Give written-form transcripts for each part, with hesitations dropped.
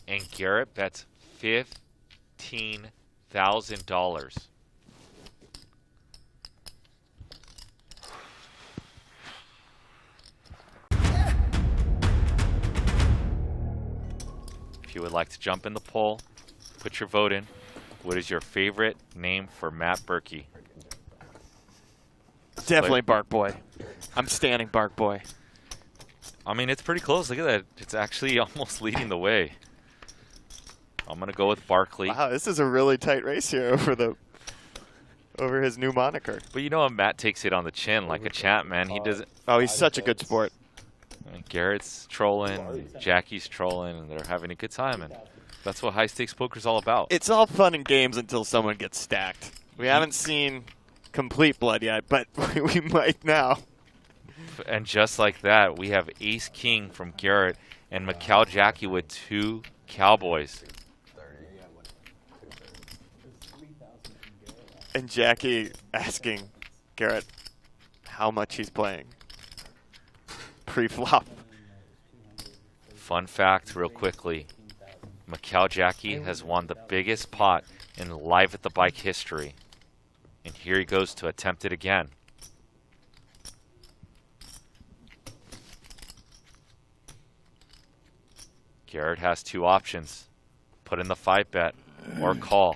And Garrett bets $15,000. If you would like to jump in the poll, put your vote in. What is your favorite name for Matt Berkey? Definitely Bark Boy. I'm standing Bark Boy. I mean, it's pretty close. Look at that. It's actually almost leading the way. I'm going to go with Barkley. Wow, this is a really tight race here over his new moniker. But you know how Matt takes it on the chin like a champ, man. He doesn't. Oh, he's such a good sport. Garrett's trolling, Jackie's trolling, and they're having a good time. And that's what high-stakes poker is all about. It's all fun and games until someone gets stacked. We haven't seen complete blood yet, but we might now. And just like that, we have Ace-King from Garrett and Macau Jackie with 2 Cowboys. And Jackie asking Garrett how much he's playing pre-flop. Fun fact, real quickly. Macau Jackie has won the biggest pot in Live at the Bike history. And here he goes to attempt it again. Garrett has 2 options. Put in the 5-bet or call.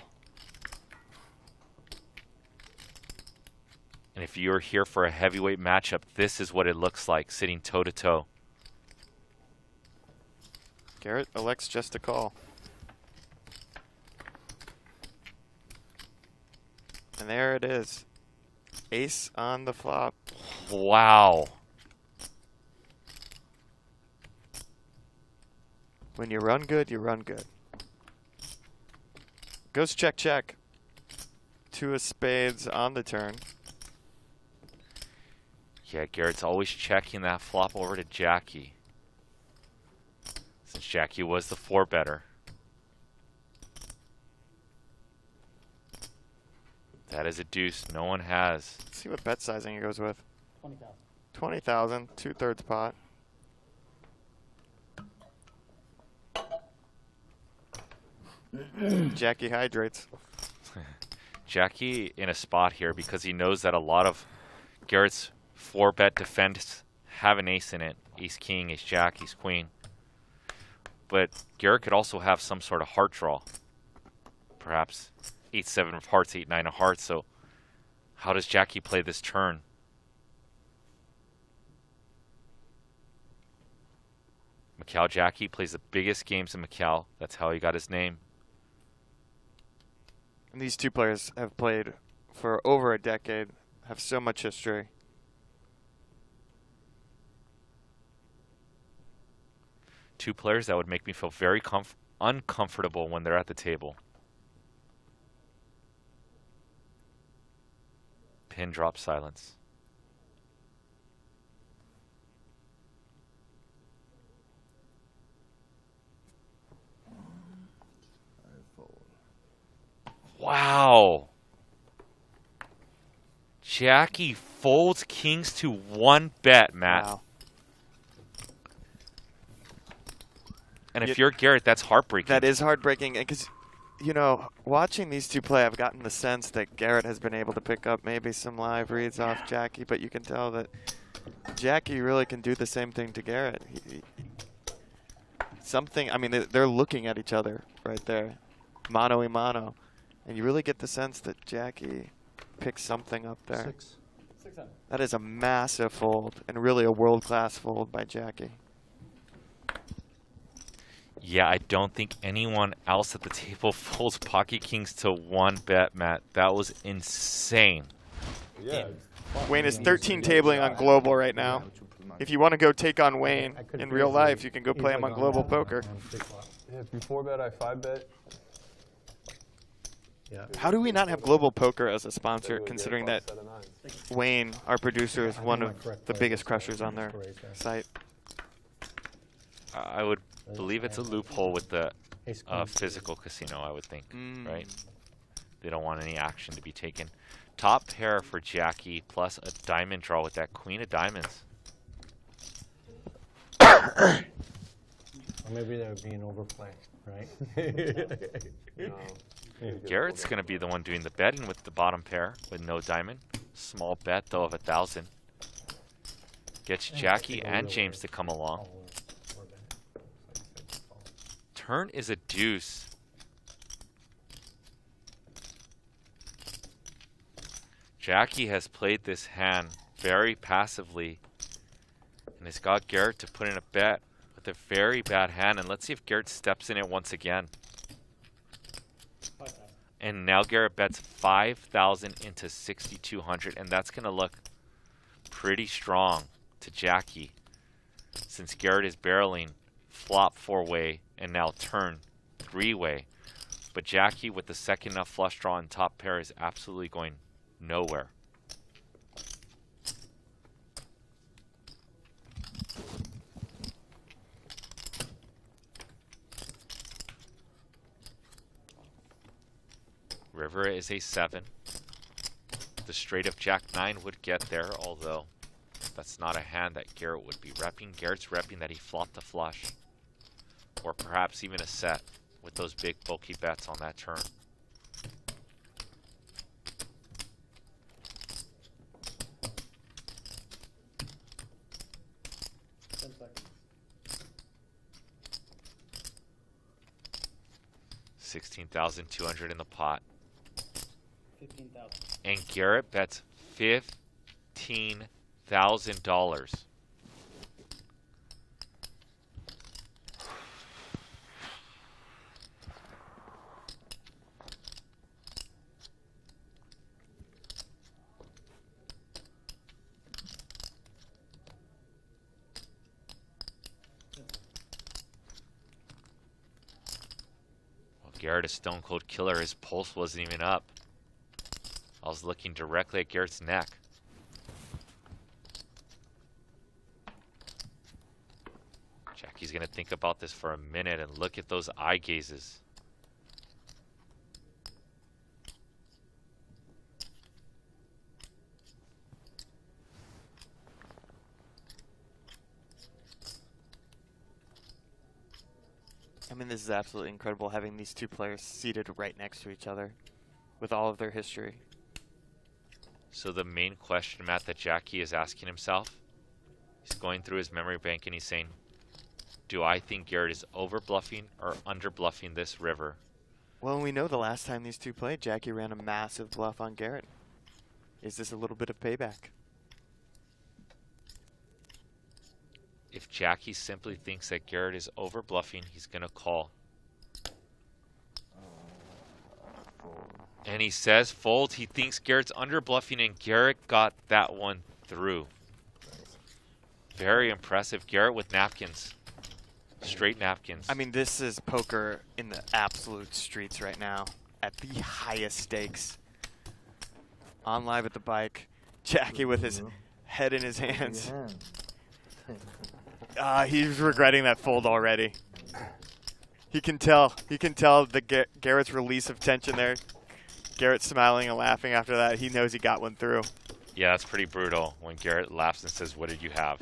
And if you're here for a heavyweight matchup, this is what it looks like, sitting toe-to-toe. Garrett elects just to call. And there it is. Ace on the flop. Wow. When you run good, you run good. Goes check, check. 2 of spades on the turn. Yeah, Garrett's always checking that flop over to Jackie. Since Jackie was the 4-better. That is a deuce. No one has. Let's see what bet sizing he goes with. 20,000. 20,000, 2/3 pot. Jackie hydrates. Jackie in a spot here because he knows that a lot of Garrett's 4-bet defense have an ace in it. Ace-King, Ace-Jack, Ace-Queen. But Garrett could also have some sort of heart draw. Perhaps 8-7 of hearts, 8-9 of hearts. So how does Jackie play this turn? Macau Jackie plays the biggest games in Macau. That's how he got his name. And these 2 players have played for over a decade, have so much history. Two players that would make me feel very uncomfortable when they're at the table. Pin drop silence. Wow. Jackie folds kings to 1 bet, Matt. Wow. And if you're Garrett, that's heartbreaking. That is heartbreaking. Because, you know, watching these 2 play, I've gotten the sense that Garrett has been able to pick up maybe some live reads off Jackie, but you can tell that Jackie really can do the same thing to Garrett. Something, I mean, they're looking at each other right there, mano a mano. And you really get the sense that Jackie picks something up there. 6-7. That is a massive fold, and really a world-class fold by Jackie. Yeah, I don't think anyone else at the table folds pocket kings to 1 bet, Matt. That was insane. Yeah. Wayne is 13 tabling on Global right now. If you want to go take on Wayne in real life, you can go play him on Global Poker. Yeah, if you 4-bet, I 5-bet. Yeah. How do we not have Global Poker as a sponsor, considering that Wayne, our producer, is one of the biggest crushers on their site? I would believe it's a loophole with the physical casino, I would think, right? They don't want any action to be taken. Top pair for Jackie plus a diamond draw with that queen of diamonds. Or maybe they're being overplayed, right? Garrett's going to be the one doing the betting with the bottom pair with no diamond. Small bet, though, of 1,000. Gets Jackie and James to come along. Turn is a deuce. Jackie has played this hand very passively and has got Garrett to put in a bet with a very bad hand. And let's see if Garrett steps in it once again. And now Garrett bets 5,000 into 6,200, and that's going to look pretty strong to Jackie, since Garrett is barreling flop 4-way and now turn 3-way. But Jackie with the second enough flush draw and top pair is absolutely going nowhere. River is a 7. The straight of Jack 9 would get there, although that's not a hand that Garrett would be repping. Garrett's repping that he flopped a flush, or perhaps even a set with those big bulky bets on that turn. $16,200 in the pot. 15,000. And Garrett bets $15,000. Well, Garrett is stone cold killer. His pulse wasn't even up. I was looking directly at Garrett's neck. Jackie's going to think about this for a minute and look at those eye gazes. I mean, this is absolutely incredible having these two players seated right next to each other with all of their history. So the main question, Matt, that Jackie is asking himself, he's going through his memory bank and he's saying, do I think Garrett is over bluffing or under bluffing this river? Well, we know the last time these two played, Jackie ran a massive bluff on Garrett. Is this a little bit of payback? If Jackie simply thinks that Garrett is over bluffing, he's going to call. And he says fold. He thinks Garrett's under bluffing, and Garrett got that one through. Very impressive. Garrett with napkins. Straight napkins. I mean, this is poker in the absolute streets right now at the highest stakes. On live at the bike, Jackie with his head in his hands. He's regretting that fold already. He can tell the Garrett's release of tension there. Garrett smiling and laughing after that. He knows he got one through. Yeah, that's pretty brutal when Garrett laughs and says, what did you have?